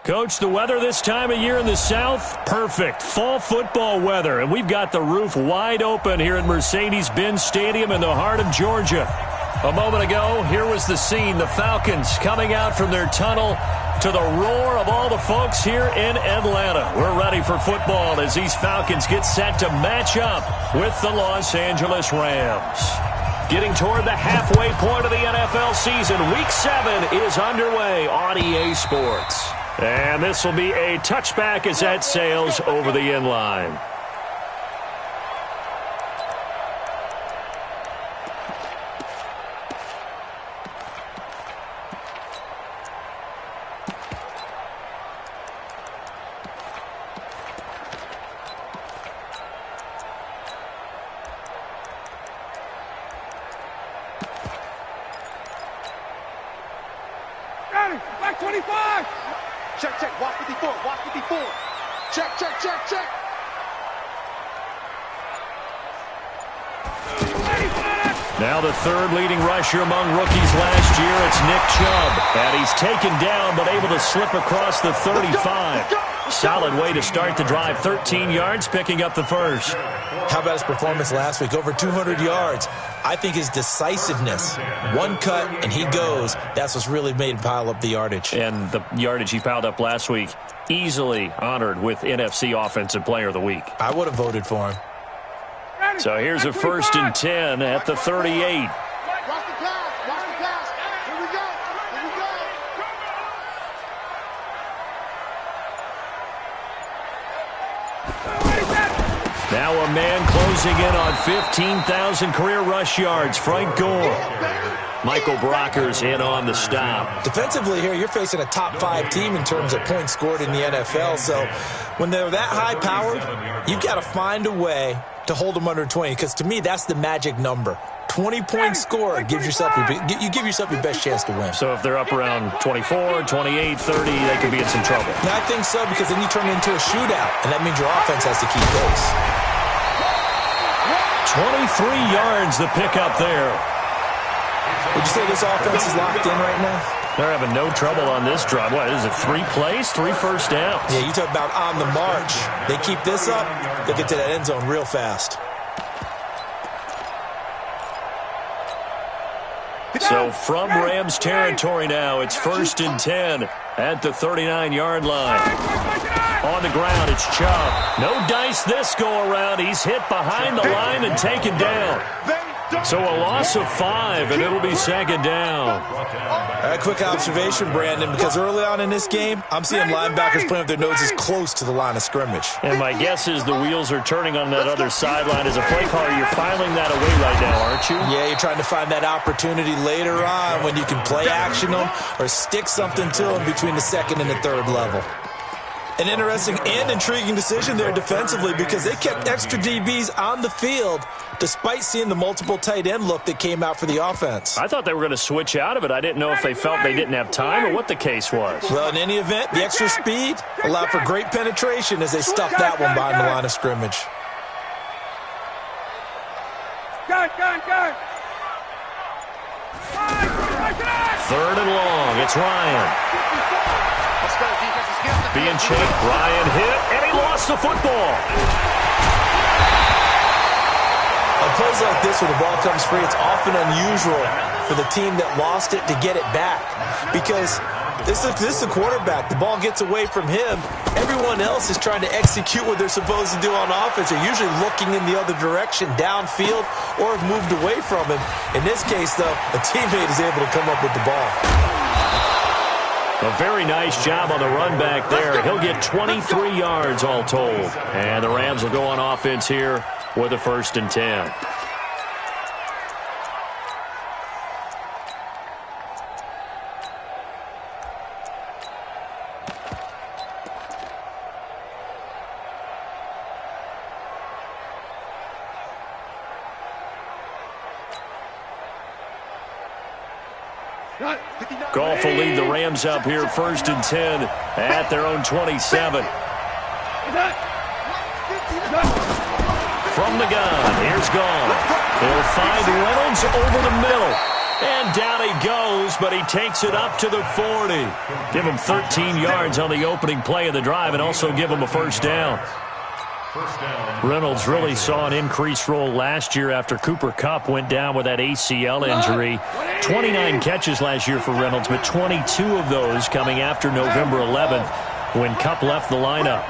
Coach, the weather this time of year in the South, perfect. Fall football weather, and we've got the roof wide open here at Mercedes-Benz Stadium in the heart of Georgia. A moment ago, here was the scene. The Falcons coming out from their tunnel to the roar of all the folks here in Atlanta. We're ready for football as these Falcons get set to match up with the Los Angeles Rams. Getting toward the halfway point of the NFL season, Week 7 is underway on EA Sports. And this will be a touchback as that sails over the end line. Back 25! Check, walk 54, walk 54. Check. Now the third leading rusher among rookies last year, it's Nick Chubb. And he's taken down but able to slip across the 35. Solid way to start the drive, 13 yards, picking up the first. How about his performance last week? Over 200 yards. I think his decisiveness, one cut and he goes, that's what's really made him pile up the yardage. And the yardage he piled up last week, easily honored with NFC Offensive Player of the Week. I would have voted for him. So here's a 1st and 10 at the 38. Now a man closing in on 15,000 career rush yards, Frank Gore. Michael Brocker's in on the stop. Defensively here, you're facing a top 5 team in terms of points scored in the NFL. So when they're that high-powered, you've got to find a way to hold them under 20, because to me, that's the magic number. 20 points scored, you give yourself your best chance to win. So if they're up around 24, 28, 30, they could be in some trouble. Yeah, I think so, because then you turn it into a shootout, and that means your offense has to keep pace. 23 yards the pickup there. Would you say this offense is locked in right now? They're having no trouble on this drive. What is it, 3 plays, 3 first downs? Yeah, you talk about on the march. They keep this up, they'll get to that end zone real fast. So from Rams territory now, it's 1st and 10 at the 39-yard line. On the ground, it's Chubb. No dice this go-around. He's hit behind the line and taken down. So a loss of 5, and it'll be 2nd down. A quick observation, Brandon, because early on in this game, I'm seeing linebackers playing with their noses close to the line of scrimmage. And my guess is the wheels are turning on that other sideline. As a play caller, you're filing that away right now, aren't you? Yeah, you're trying to find that opportunity later on when you can play action them or stick something to them between the 2nd and the 3rd level. An interesting and intriguing decision there defensively, because they kept extra DBs on the field despite seeing the multiple tight end look that came out for the offense. I thought they were going to switch out of it. I didn't know if they felt they didn't have time or what the case was. Well, in any event, the extra speed allowed for great penetration as they stuffed that one behind the line of scrimmage. Gun. 3rd and long. It's Ryan. Being chased, Ryan hit, and he lost the football. On plays like this where the ball comes free, it's often unusual for the team that lost it to get it back, because this is a quarterback. The ball gets away from him. Everyone else is trying to execute what they're supposed to do on offense. They're usually looking in the other direction, downfield, or have moved away from him. In this case, though, a teammate is able to come up with the ball. A very nice job on the run back there. He'll get 23 yards all told. And the Rams will go on offense here with a 1st and 10. Goff will lead the Rams up here 1st and 10 at their own 27. From the gun, here's Goff. He'll find Reynolds over the middle. And down he goes, but he takes it up to the 40. Give him 13 yards on the opening play of the drive and also give him a first down. Reynolds really saw an increased role last year after Cooper Kupp went down with that ACL injury. 29 catches last year for Reynolds, but 22 of those coming after November 11th when Kupp left the lineup.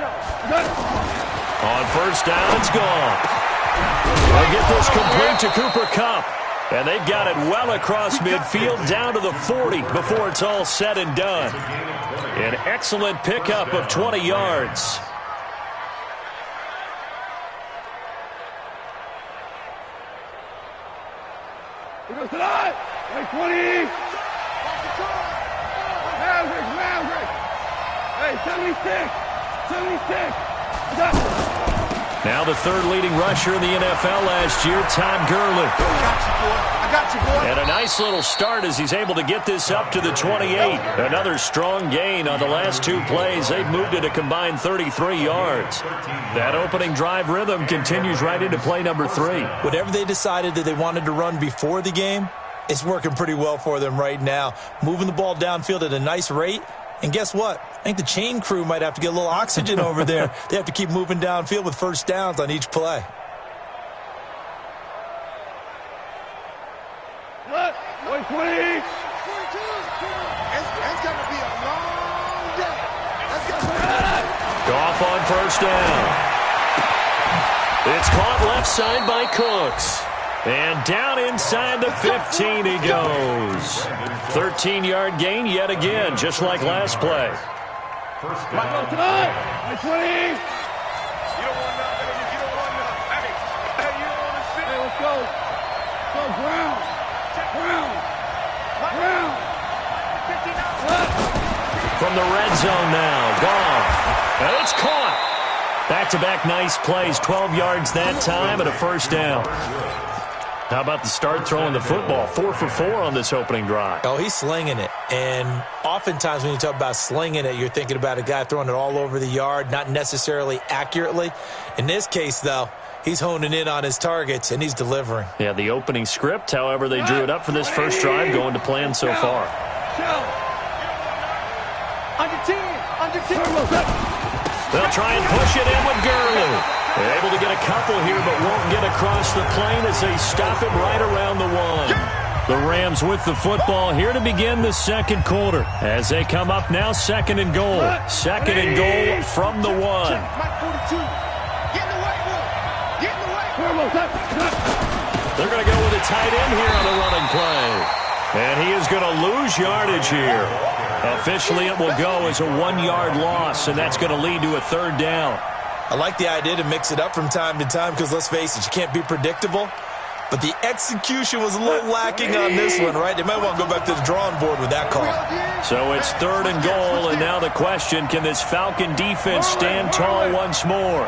On first down, it's gone. They'll get this complete to Cooper Kupp. And they've got it well across midfield down to the 40 before it's all said and done. An excellent pickup of 20 yards. Here goes tonight. 20. Maverick. Hey, 76. Now the third leading rusher in the NFL last year, Todd Gurley. I got you, boy. And a nice little start as he's able to get this up to the 28. Another strong gain on the last two plays. They've moved it a combined 33 yards. That opening drive rhythm continues right into play number 3. Whatever they decided that they wanted to run before the game, it's working pretty well for them right now. Moving the ball downfield at a nice rate. And guess what? I think the chain crew might have to get a little oxygen over there. They have to keep moving downfield with first downs on each play. What? 20. It's going to be a long day. Goff on first down. It's caught left side by Cooks. And down inside the 15 he goes. 13-yard gain yet again, just like last play. Michael tonight. 20. You don't want nothing. You don't want nothing. Hey, you don't want to sit. Hey, let's go. Go, Brown. From the red zone now, Goff. And it's caught. Back-to-back nice plays, 12 yards that time and a first down. How about the start throwing the football? 4 for 4 on this opening drive. Oh, he's slinging it. And oftentimes when you talk about slinging it, you're thinking about a guy throwing it all over the yard, not necessarily accurately. In this case, though, he's honing in on his targets, and he's delivering. Yeah, the opening script, however, they drew it up for this first drive, going to plan so far. Under 10. They'll try and push it in with Gurley. They're able to get a couple here, but won't get across the plane as they stop him right around the 1. The Rams with the football here to begin the second quarter. As they come up now, second and goal. Second and goal from the 1. They're going to go with a tight end here on the running play. And he is going to lose yardage here. Officially, it will go as a 1-yard loss, and that's going to lead to a third down. I like the idea to mix it up from time to time because, let's face it, you can't be predictable. But the execution was a little lacking on this one, right? They might want to go back to the drawing board with that call. So it's third and goal, and now the question, can this Falcon defense stand tall once more?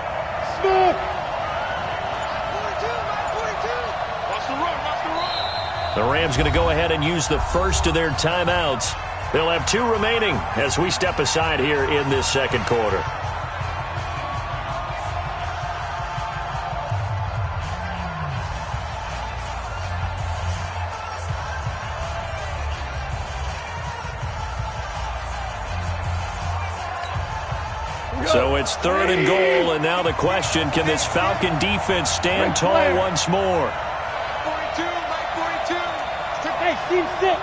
The Rams going to go ahead and use the first of their timeouts. They'll have 2 remaining as we step aside here in this second quarter. So it's third and goal, and now the question, can this Falcon defense stand tall once more? 42, Mike 42. Hey, C6.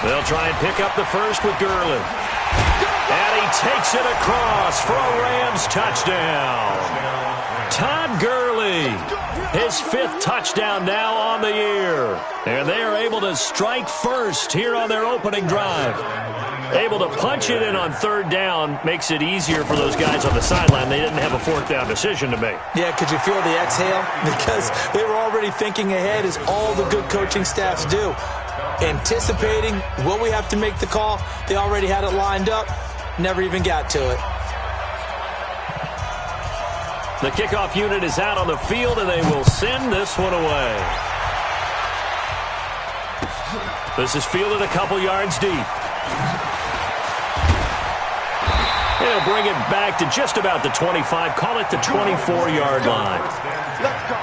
They'll try and pick up the first with Gurley. And he takes it across for a Rams touchdown. Todd Gurley, his 5th touchdown now on the year. And they are able to strike first here on their opening drive. Able to punch it in on third down makes it easier for those guys on the sideline. They didn't have a 4th down decision to make. Yeah, could you feel the exhale? Because they were already thinking ahead, as all the good coaching staffs do. Anticipating, will we have to make the call? They already had it lined up. Never even got to it. The kickoff unit is out on the field, and they will send this one away. This is fielded a couple yards deep. They'll bring it back to just about the 25. Call it the 24-yard line. Let's go.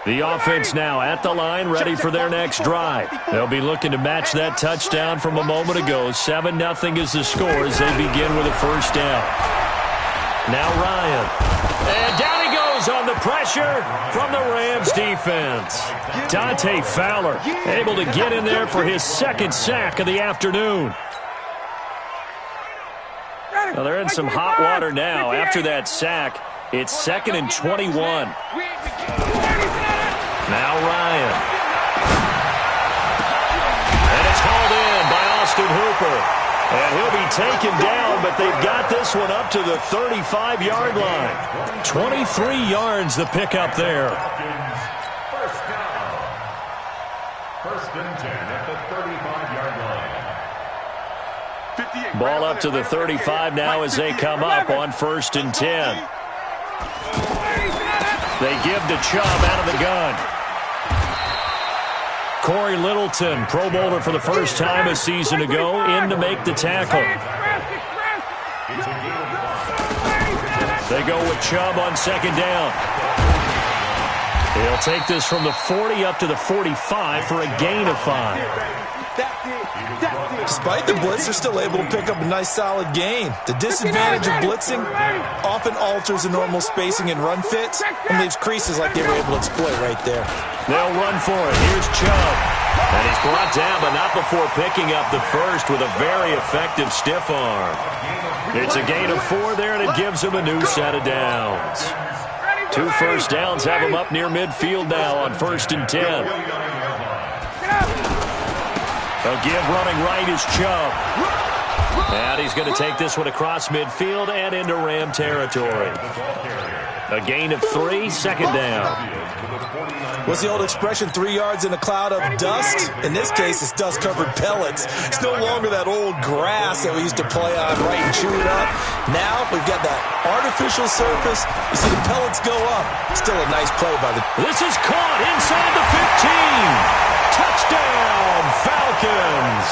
The offense now at the line, ready for their next drive. They'll be looking to match that touchdown from a moment ago. 7-0 is the score as they begin with a first down. Now Ryan. And down he goes on the pressure from the Rams defense. Dante Fowler able to get in there for his second sack of the afternoon. Well, they're in some hot water now. After that sack, it's 2nd and 21. Now Ryan. And it's hauled in by Austin Hooper. And he'll be taken down, but they've got this one up to the 35-yard line. 23 yards the pickup there. First and 10 at the 35-yard line. Ball up to the 35 now as they come up on 1st and 10. They give to Chubb out of the gun. Corey Littleton, Pro Bowler for the first time a season ago, in to make the tackle. They go with Chubb on 2nd down. He'll take this from the 40 up to the 45 for a gain of 5. Despite the blitz, they're still able to pick up a nice solid gain. The disadvantage of blitzing often alters the normal spacing and run fits and leaves creases like they were able to exploit right there. They'll run for it. Here's Chubb. And he's brought down, but not before picking up the first with a very effective stiff arm. It's a gain of 4 there, and it gives him a new set of downs. 2 first downs have him up near midfield now on 1st and 10. A give running right is Chubb. And he's going to take this one across midfield and into Ram territory. A gain of 3, 2nd down. What's the old expression, 3 yards in a cloud of dust? In this case, it's dust-covered pellets. It's no longer that old grass that we used to play on, right, and chew it up. Now we've got that artificial surface. You see the pellets go up. Still a nice play by the... This is caught inside the 15. Touchdown, Falcons.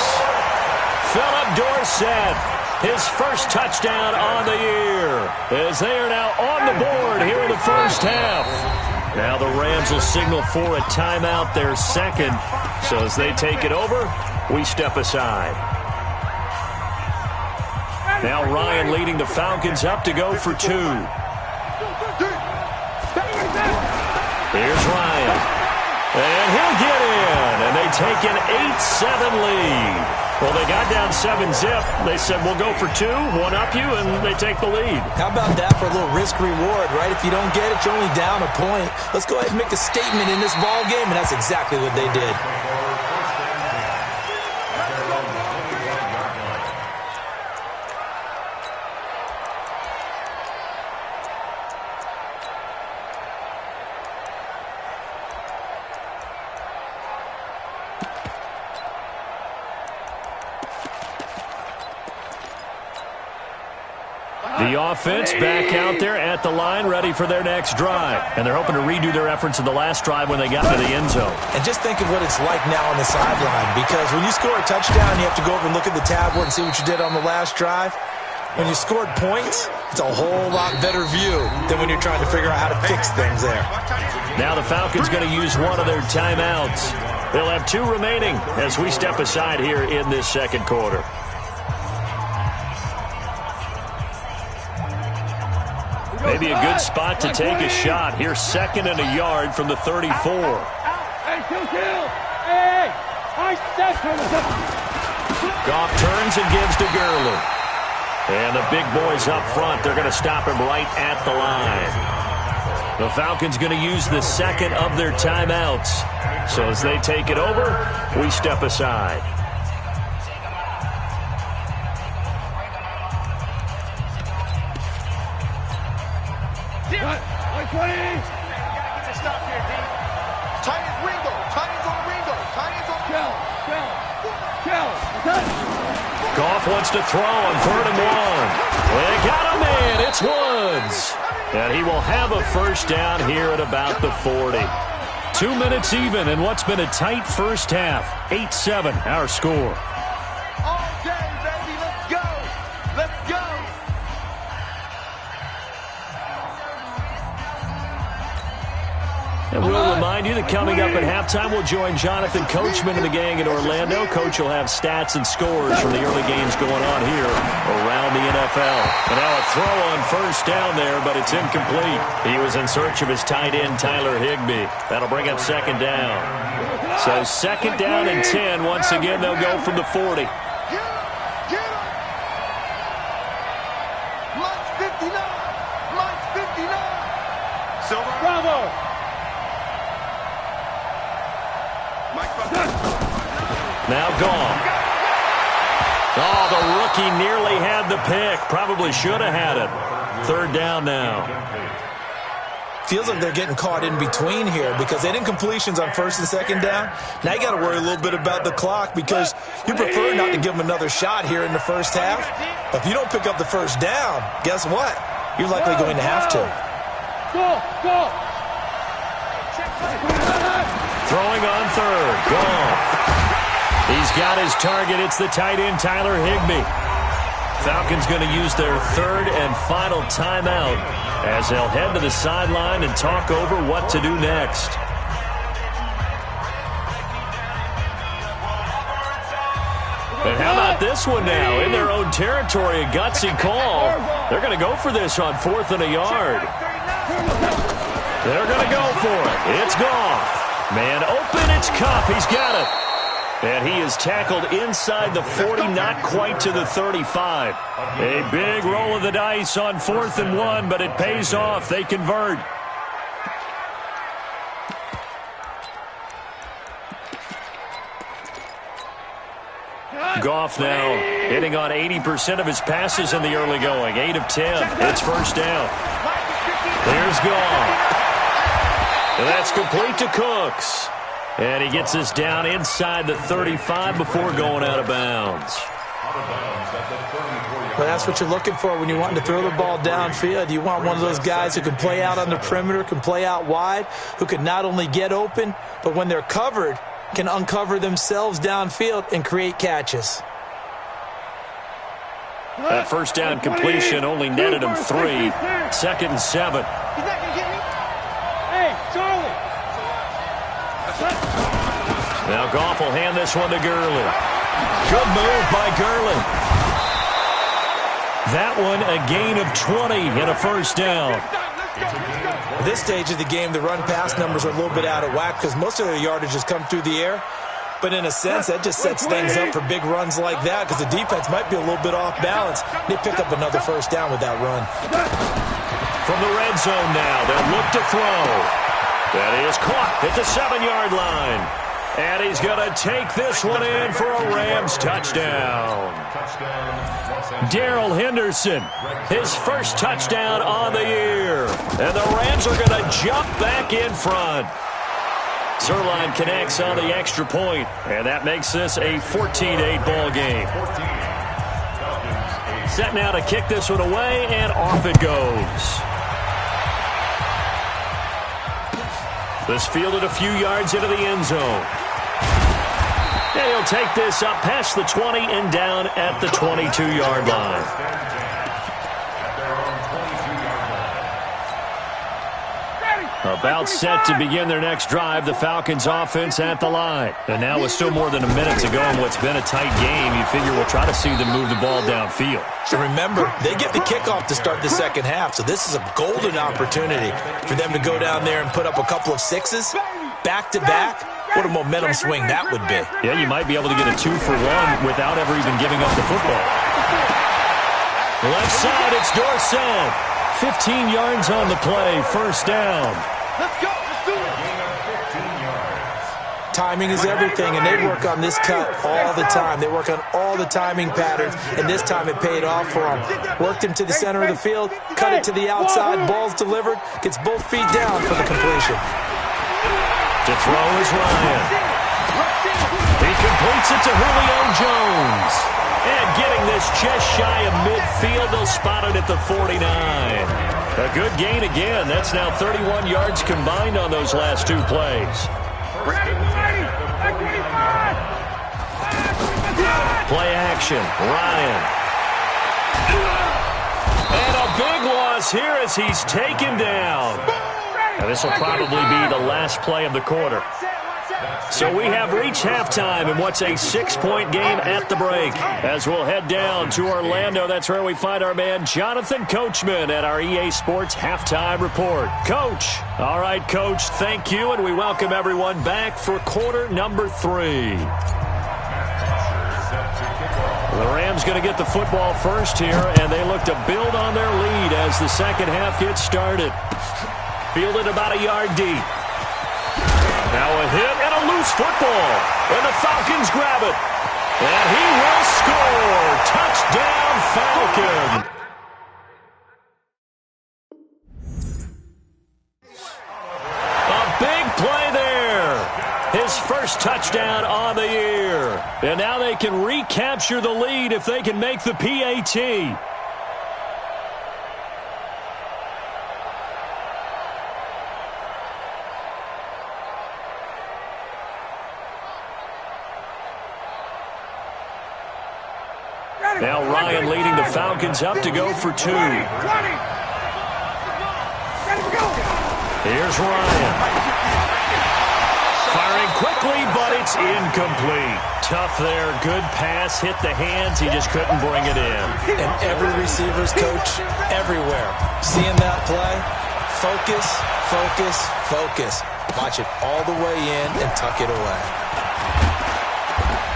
Philip Dorsett, his first touchdown on the year, as they are now on the board here in the first half. Now the Rams will signal for a timeout, their second. So as they take it over, we step aside. Now Ryan leading the Falcons up to go for 2. Here's Ryan. And he'll get in, and they take an 8-7 lead. Well, they got down 7-zip. They said, we'll go for 2, one up you, and they take the lead. How about that for a little risk-reward, right? If you don't get it, you're only down a point. Let's go ahead and make a statement in this ball game, and that's exactly what they did. The offense back out there at the line, ready for their next drive. And they're hoping to redo their efforts in the last drive when they got to the end zone. And just think of what it's like now on the sideline, because when you score a touchdown, you have to go over and look at the tablet and see what you did on the last drive. When you scored points, it's a whole lot better view than when you're trying to figure out how to fix things there. Now the Falcons going to use one of their timeouts. They'll have 2 remaining as we step aside here in this second quarter. Maybe a good spot to take a shot. Here's 2nd and a yard from the 34. Goff turns and gives to Gurley. And the big boys up front, they're going to stop him right at the line. The Falcons going to use the 2nd of their timeouts. So as they take it over, we step aside. Goff wants to throw on 3rd and 1. They got a man. It's Woods. And he will have a first down here at about the 40. 2 minutes even in what's been a tight first half. 8-7 our score. All day, baby. Let's go. Let's go. And we'll remind you that coming up at halftime, we'll join Jonathan Coachman and the gang in Orlando. Coach will have stats and scores from the early games going on here around the NFL. And now a throw on first down there, but it's incomplete. He was in search of his tight end, Tyler Higbee. That'll bring up second down. So second down and 10. Once again, they'll go from the 40. Bravo! Now gone. Oh, the rookie nearly had the pick. Probably should have had it. Third down now. Feels like they're getting caught in between here because they didn't completions on first and second down. Now you got to worry a little bit about the clock because you prefer not to give them another shot here in the first half. But if you don't pick up the first down, guess what? You're likely going to have to. Go! Throwing on third. Gone. He's got his target. It's the tight end, Tyler Higbee. Falcons going to use their third and final timeout as they'll head to the sideline and talk over what to do next. And how about this one now? In their own territory, a gutsy call. They're going to go for this on 4th and a yard. They're going to go for it. It's gone. Man open, it's Cup. He's got it. And he is tackled inside the 40, not quite to the 35. A big roll of the dice on 4th and 1, but it pays off. They convert. Goff now hitting on 80% of his passes in the early going. 8 of 10. It's first down. Here's Goff. And that's complete to Cooks. And he gets us down inside the 35 before going out of bounds. Well, that's what you're looking for when you want to throw the ball downfield. You want one of those guys who can play out on the perimeter, can play out wide, who can not only get open, but when they're covered, can uncover themselves downfield and create catches. That first down completion only netted him 3. 2nd and 7. Hey, Charlie! Now Goff will hand this one to Gurley. Good move by Gurley. That one a gain of 20 and a first down. At this stage of the game, the run-pass numbers are a little bit out of whack because most of their yardage has come through the air. But in a sense, that just sets things up for big runs like that because the defense might be a little bit off balance. They pick up another first down with that run. From the red zone now, they'll look to throw. That is caught at the 7-yard line. And he's going to take this one in for a Rams touchdown. Darrell Henderson, his first touchdown on the year. And the Rams are going to jump back in front. Zerline connects on the extra point, and that makes this a 14-8 ball game. Set now to kick this one away, and off it goes. This fielded a few yards into the end zone. And he'll take this up past the 20 and down at the 22-yard line. About set to begin their next drive, the Falcons offense at the line. And now with still more than a minute to go in what's been a tight game, you figure we'll try to see them move the ball downfield. And remember, they get the kickoff to start the second half, so this is a golden opportunity for them to go down there and put up a couple of sixes back-to-back. What a momentum swing that would be. Yeah, you might be able to get a 2-for-1 without ever even giving up the football. Left side, it's Dorsett. 15 yards on the play, first down. Let's go, let's do it. Timing is everything, and they work on this cut all the time. They work on all the timing patterns, and this time it paid off for them. Worked him to the center of the field, cut it to the outside, ball's delivered, gets both feet down for the completion. To throw is Ryan. He completes it to Julio Jones. And getting this just shy of midfield, they'll spot it at the 49. A good gain again. That's now 31 yards combined on those last two plays. Play action. Ryan. And a big loss here as he's taken down. And this will probably be the last play of the quarter. So we have reached halftime in what's a 6-point game at the break. As we'll head down to Orlando, that's where we find our man Jonathan Coachman at our EA Sports Halftime Report. Coach. All right, Coach, thank you, and we welcome everyone back for quarter number 3. The Rams going to get the football first here, and they look to build on their lead as the second half gets started. Fielded about a yard deep. Now a hit and a loose football. And the Falcons grab it. And he will score. Touchdown, Falcon. A big play there. His first touchdown on the year. And now they can recapture the lead if they can make the PAT. Now Ryan leading the Falcons up to go for 2. Here's Ryan. Firing quickly, but it's incomplete. Tough there. Good pass. Hit the hands. He just couldn't bring it in. And every receiver's coach everywhere. Seeing that play, focus, focus, focus. Watch it all the way in and tuck it away.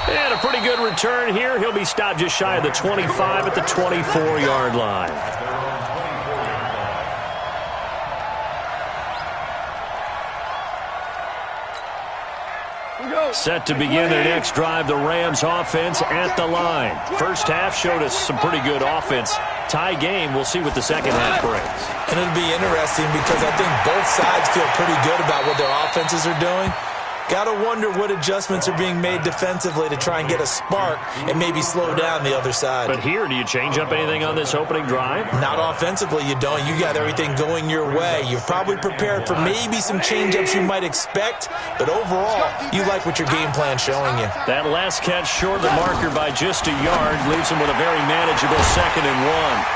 And a pretty good return here. He'll be stopped just shy of the 25 at the 24-yard line. Set to begin their next drive, the Rams offense at the line. First half showed us some pretty good offense. Tie game, we'll see what the second half brings. And it'll be interesting because I think both sides feel pretty good about what their offenses are doing. Got to wonder what adjustments are being made defensively to try and get a spark and maybe slow down the other side. But here, do you change up anything on this opening drive? Not offensively, you don't. You got everything going your way. You've probably prepared for maybe some change-ups you might expect, but overall, you like what your game plan's showing you. That last catch short of the marker by just a yard leaves him with a very manageable 2nd and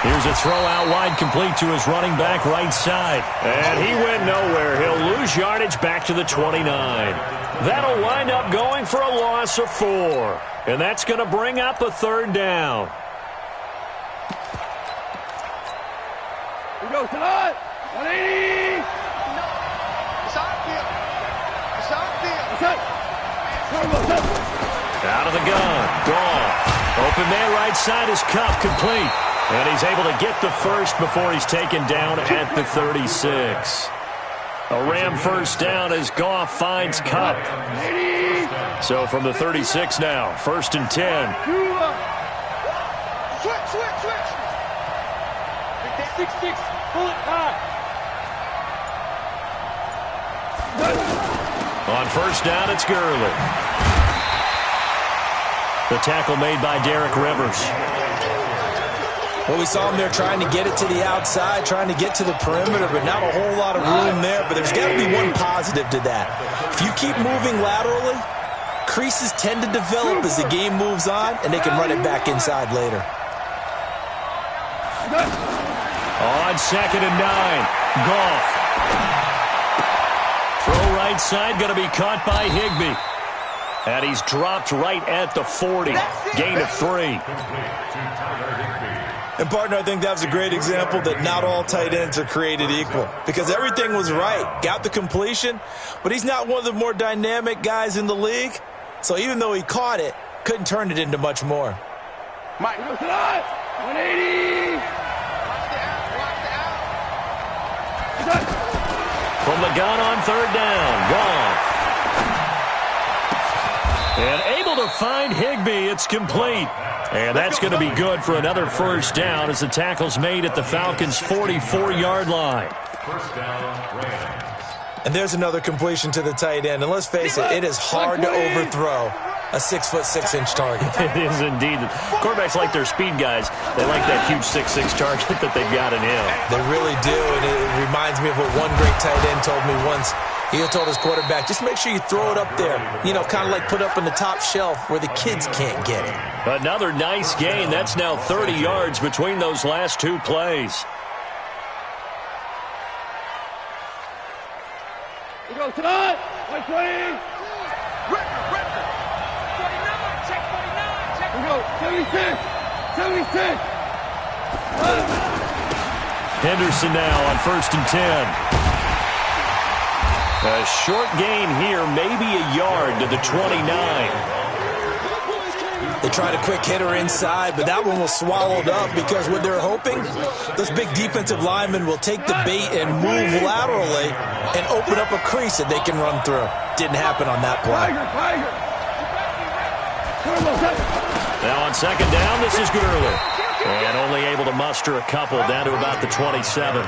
1. Here's a throw out wide complete to his running back right side. And he went nowhere. He'll lose yardage back to the 29. That'll wind up going for a loss of 4. And that's going to bring up a 3rd down. Here we go, tonight. 180. Out of the gun. Goff. Open man right side is Cup, complete. And he's able to get the first before he's taken down at the 36. A Ram first down as Goff finds Cup. So from the 36 now, 1st and 10. Switch. 6-6. Pull it high. On first down, it's Gurley. The tackle made by Derek Rivers. Well, we saw him there trying to get it to the outside, trying to get to the perimeter, but not a whole lot of room there. But there's got to be one positive to that. If you keep moving laterally, creases tend to develop as the game moves on, and they can run it back inside later. On 2nd and 9, Goff. Throw right side, going to be caught by Higbee. And he's dropped right at the 40. Gain of 3. And, partner, I think that was a great example that not all tight ends are created equal because everything was right. Got the completion, but he's not one of the more dynamic guys in the league. So even though he caught it, couldn't turn it into much more. Mike, 180. From the gun on 3rd down, Goff. And able to find Higbee. It's complete. And that's going to be good for another first down as the tackle's made at the Falcons' 44-yard line. First down, Rams. And there's another completion to the tight end. And let's face it, it is hard to overthrow a 6'6" target. It is indeed. Quarterbacks like their speed guys. They like that huge 6'6" target that they've got in him. They really do, and it reminds me of what one great tight end told me once. He told his quarterback, just make sure you throw it up there. You know, kind of like put up on the top shelf where the kids can't get it. Another nice gain. That's now 30 yards between those last 2 plays. We go tonight. 120. Record. 49. Check 49. Check. We go 76. 76. Henderson now on 1st and 10. A short gain here, maybe a yard to the 29. They tried a quick hitter inside, but that one was swallowed up because what they're hoping, those big defensive linemen will take the bait and move laterally and open up a crease that they can run through. Didn't happen on that play. Now on 2nd down, this is Gurley. And only able to muster a couple down to about the 27.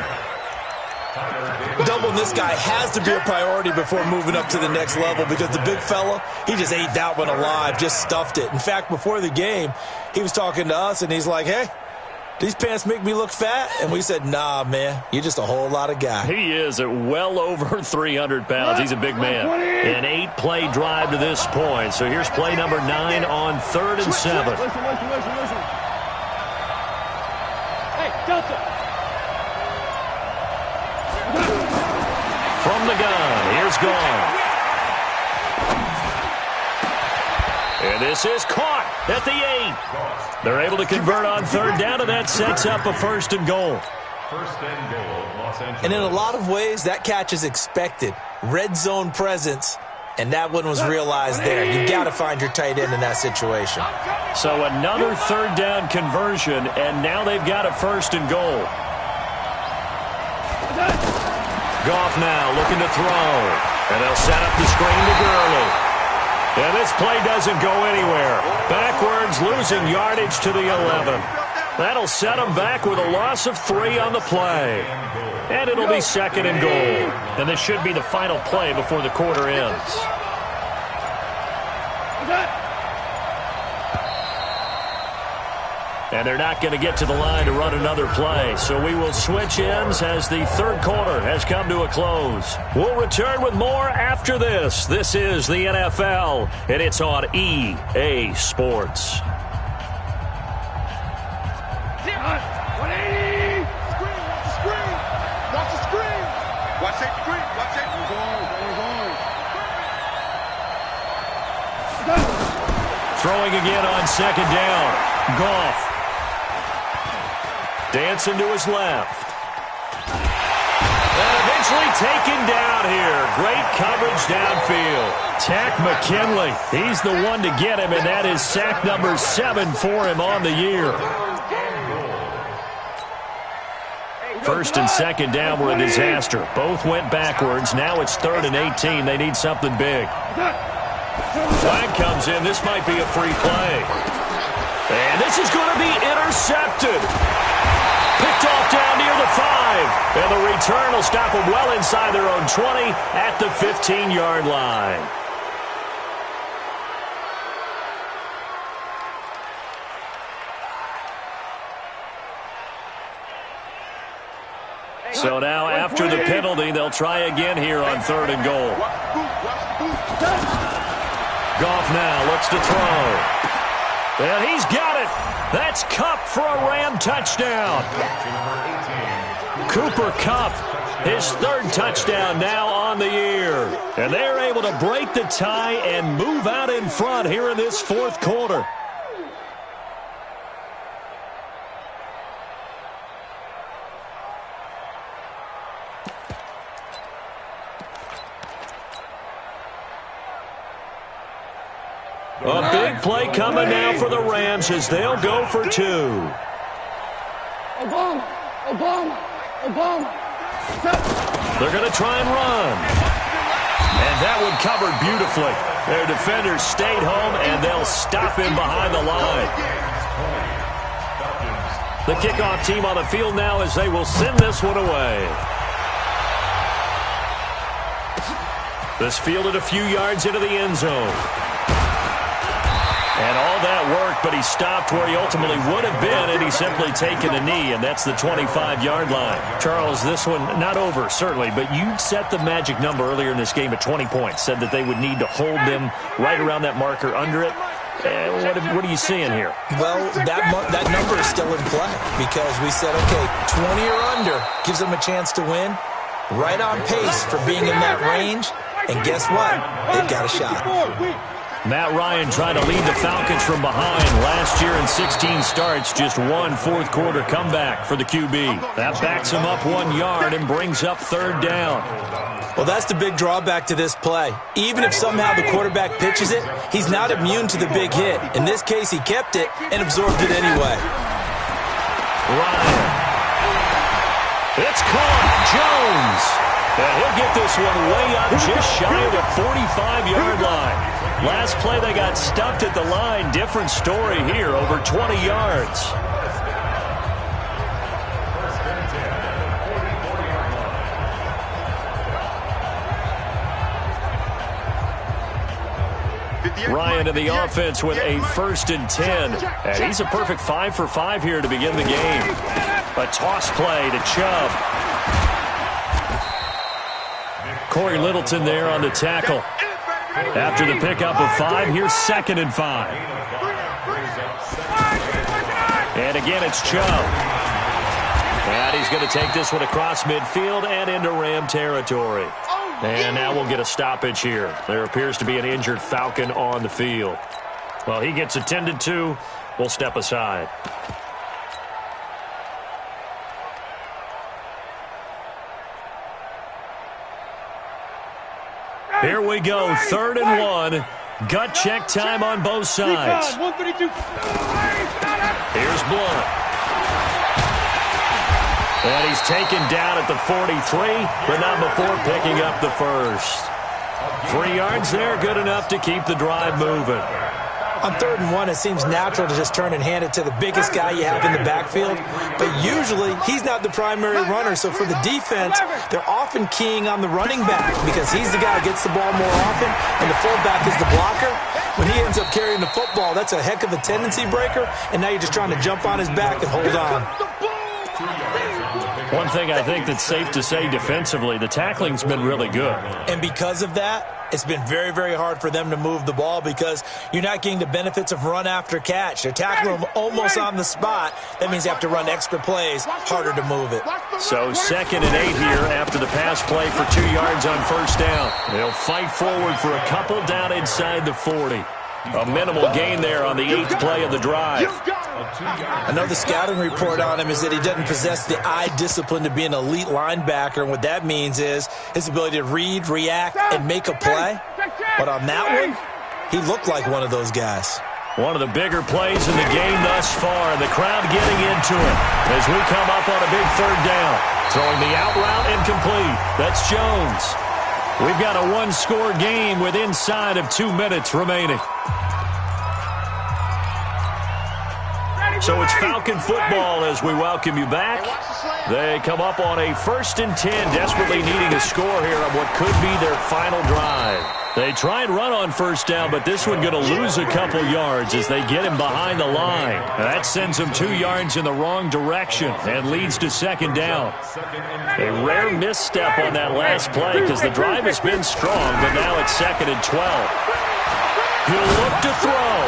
Doubling this guy has to be a priority before moving up to the next level because the big fella, he just ate that one alive, just stuffed it. In fact, before the game, he was talking to us, and he's like, hey, these pants make me look fat? And we said, nah, man, you're just a whole lot of guy. He is at well over 300 pounds. He's a big man. An 8-play drive to this point. So here's play number 9 on 3rd and 7. Listen. Hey, Delta. From the gun, here's Goff. And this is caught at the 8. They're able to convert on 3rd down, and that sets up a 1st and goal. And in a lot of ways, that catch is expected. Red zone presence, and that one was realized there. You've got to find your tight end in that situation. So another 3rd down conversion, and now they've got a 1st and goal. Goff now looking to throw. And they'll set up the screen to Gurley. And this play doesn't go anywhere. Backwards, losing yardage to the 11. That'll set them back with a loss of 3 on the play. And it'll be 2nd and goal. And this should be the final play before the quarter ends. And they're not going to get to the line to run another play. So we will switch ends as the 3rd quarter has come to a close. We'll return with more after this. This is the NFL, and it's on EA Sports. 180. Screen. Watch the screen. Watch that screen. Watch that. Throwing again on 2nd down. Goff. Dancing to his left. And eventually taken down here. Great coverage downfield. Tack McKinley. He's the one to get him, and that is sack number 7 for him on the year. 1st and 2nd down were a disaster. Both went backwards. Now it's 3rd and 18. They need something big. Flag comes in. This might be a free play. And this is going to be intercepted. Picked off down near the 5. And the return will stop them well inside their own 20 at the 15-yard line. So now after the penalty, they'll try again here on 3rd and goal. Goff now looks to throw. And he's got it. That's Kupp for a Ram touchdown. Cooper Kupp, his 3rd touchdown now on the year. And they're able to break the tie and move out in front here in this 4th quarter. A big play coming now for the Rams as they'll go for 2. Obama. They're going to try and run. And that one covered beautifully. Their defenders stayed home, and they'll stop him behind the line. The kickoff team on the field now as they will send this one away. This fielded a few yards into the end zone. And all that worked, but he stopped where he ultimately would have been, and he's simply taken a knee, and that's the 25-yard line. Charles, this one not over, certainly, but you set the magic number earlier in this game at 20 points, said that they would need to hold them right around that marker under it. What are you seeing here? Well, that number is still in play because we said, okay, 20 or under gives them a chance to win. right on pace for being in that range. And guess what? They've got a shot. Matt Ryan trying to lead the Falcons from behind. Last year in 16 starts, just one fourth-quarter comeback for the QB. That backs him up 1 yard and brings up third down. Well, that's the big drawback to this play. Even if somehow the quarterback pitches it, he's not immune to the big hit. In this case, he kept it and absorbed it anyway. Ryan. It's caught. Jones. And he'll get this one way up just shy of the 45-yard line. Last play, they got stuffed at the line. Different story here, over 20 yards. Ryan to the offense with a 1st and 10. And he's a perfect 5 for 5 here to begin the game. A toss play to Chubb. Corey Littleton there on the tackle. After the pickup of 5, here's 2nd and 5. And again, it's Chubb. And he's going to take this one across midfield and into Ram territory. And now we'll get a stoppage here. There appears to be an injured Falcon on the field. Well, he gets attended to. We'll step aside. Here we go, 3rd and 1. Gut check time on both sides. Here's Blunt. And he's taken down at the 43, but not before picking up the first. 3 yards there, good enough to keep the drive moving. On 3rd and 1, it seems natural to just turn and hand it to the biggest guy you have in the backfield. But usually, he's not the primary runner. So for the defense, they're often keying on the running back because he's the guy who gets the ball more often, and the fullback is the blocker. When he ends up carrying the football, that's a heck of a tendency breaker, and now you're just trying to jump on his back and hold on. One thing I think that's safe to say defensively, the tackling's been really good. And because of that, it's been very, very hard for them to move the ball because you're not getting the benefits of run after catch. They're tackling them almost on the spot. That means you have to run extra plays, harder to move it. So 2nd and 8 here after the pass play for 2 yards on 1st down. They'll fight forward for a couple down inside the 40. A minimal gain there on the 8th play of the drive. I know the scouting report on him is that he doesn't possess the eye discipline to be an elite linebacker, and what that means is his ability to read, react, and make a play. But on that one, he looked like one of those guys. One of the bigger plays in the game thus far, and the crowd getting into it as we come up on a big 3rd down. Throwing the out route incomplete. That's Jones. We've got a 1-score game with inside of 2 minutes remaining. So it's Falcon football as we welcome you back. They come up on a 1st and 10, desperately needing a score here on what could be their final drive. They try and run on 1st down, but this one going to lose a couple yards as they get him behind the line. That sends him 2 yards in the wrong direction and leads to 2nd down. A rare misstep on that last play because the drive has been strong, but now it's 2nd and 12. He'll look to throw.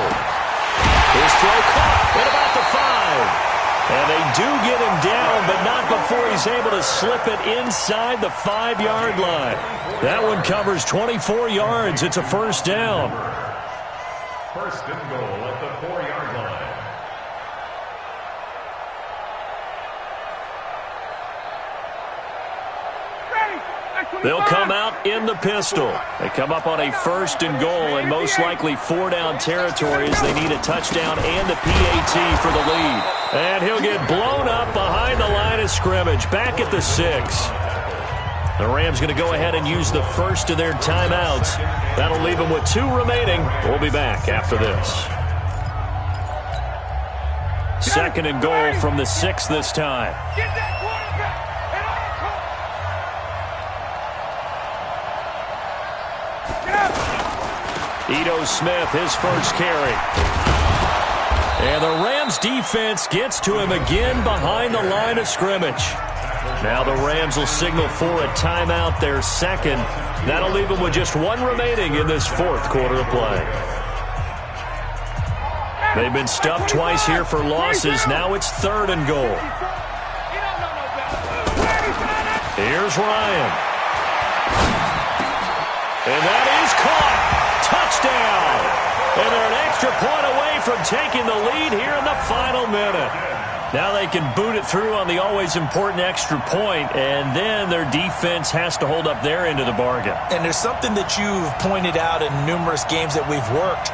His throw caught at about the 5. And they do get him down, but not before he's able to slip it inside the 5-yard line. That one covers 24 yards. It's a 1st down. 1st and goal at the 4-yard line. They'll come out in the pistol. They come up on a 1st and goal and most likely 4-down territory as they need a touchdown and a PAT for the lead. And he'll get blown up behind the line of scrimmage, back at the 6. The Rams going to go ahead and use the first of their timeouts. That'll leave them with 2 remaining. We'll be back after this. 2nd and goal from the 6 this time. Ito Smith, his first carry. And the Rams defense gets to him again behind the line of scrimmage. Now the Rams will signal for a timeout, their 2nd. That'll leave them with just 1 remaining in this 4th quarter of play. They've been stuffed twice here for losses. Now it's 3rd and goal. Here's goes Ryan. And that is caught. Touchdown. And they're an extra point away from taking the lead here in the final minute. Now they can boot it through on the always important extra point, and then their defense has to hold up their end of the bargain. And there's something that you've pointed out in numerous games that we've worked.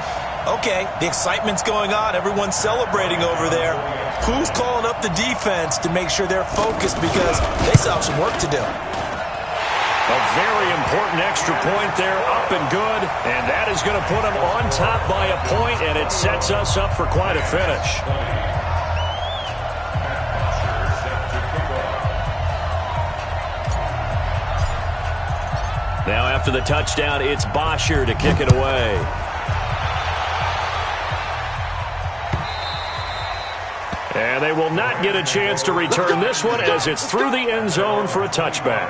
Okay, the excitement's going on. Everyone's celebrating over there. Who's calling up the defense to make sure they're focused because they still have some work to do? A very important extra point there, up and good, and that is going to put them on top by a point, and it sets us up for quite a finish. Now after the touchdown, it's Bosher to kick it away. And they will not get a chance to return this one as it's through the end zone for a touchback.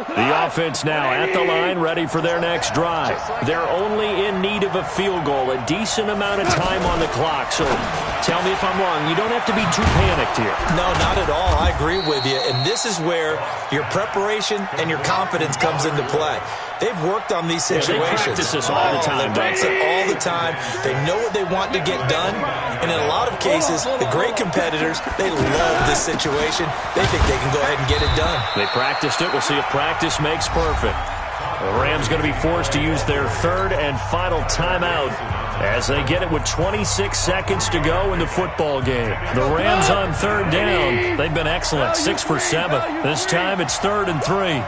The offense now at the line, ready for their next drive. They're only in need of a field goal, a decent amount of time on the clock. So tell me if I'm wrong. You don't have to be too panicked here. No, not at all. I agree with you. And this is where your preparation and your confidence comes into play. They've worked on these situations. They practice this all the time. They practice it all the time. They know what they want to get done. And in a lot of cases, the great competitors, they love this situation. They think they can go ahead and get it done. They practiced it. We'll see if practice makes perfect. The Rams going to be forced to use their third and final timeout as they get it with 26 seconds to go in the football game. The Rams on third down. They've been excellent, 6 for 7. This time it's 3rd and 3.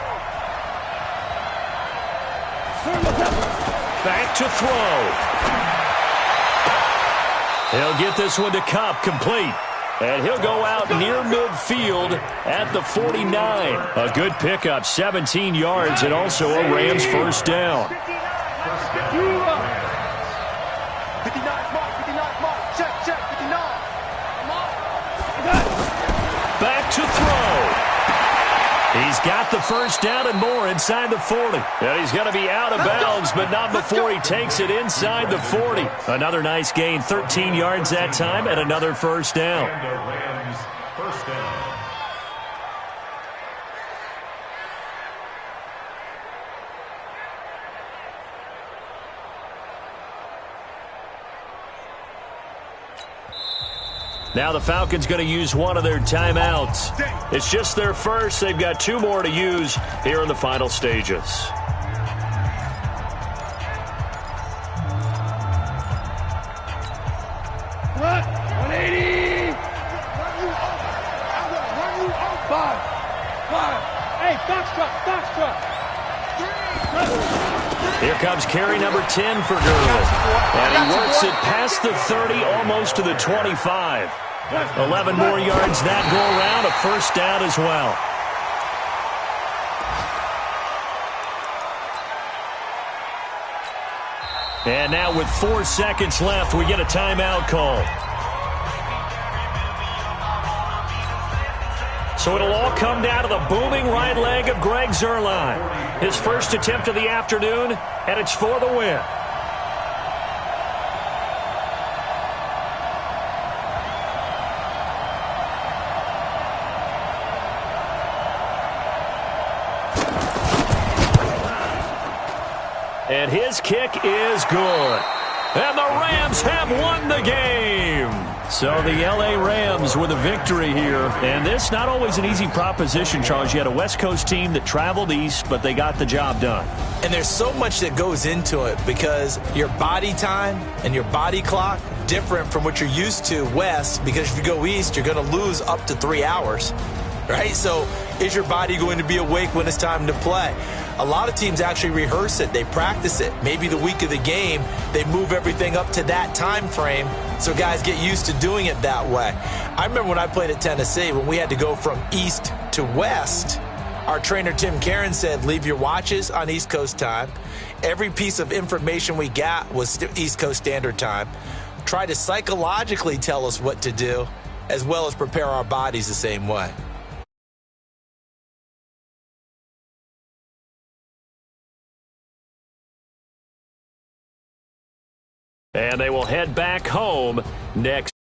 Back to throw. He'll get this one to Kupp, complete. And he'll go out near midfield at the 49. A good pickup, 17 yards, and also a Rams first down. 59, mark, check, 59. Back to throw. He's got the first down and more inside the 40. And he's going to be out of bounds, but not before he takes it inside the 40. Another nice gain, 13 yards that time, and another first down. Now the Falcons going to use one of their timeouts. It's just their first. They've got 2 more to use here in the final stages. What? 180. Five. Hey, box truck. Here comes carry number 10 for Gurley. And he works it past the 30, almost to the 25. 11 more yards that go around, a first down as well. And now with 4 seconds left, we get a timeout call. So it'll all come down to the booming right leg of Greg Zuerlein. His first attempt of the afternoon, and it's for the win. And his kick is good. And the Rams have won the game. So the L.A. Rams with a victory here. And this not always an easy proposition, Charles. You had a West Coast team that traveled east, but they got the job done. And there's so much that goes into it because your body time and your body clock different from what you're used to west, because if you go east, you're going to lose up to 3 hours, right? So is your body going to be awake when it's time to play? A lot of teams actually rehearse it. They practice it. Maybe the week of the game, they move everything up to that time frame so guys get used to doing it that way. I remember when I played at Tennessee, when we had to go from east to west, our trainer Tim Karen said, leave your watches on East Coast time. Every piece of information we got was East Coast Standard Time. Try to psychologically tell us what to do, as well as prepare our bodies the same way. And they will head back home next.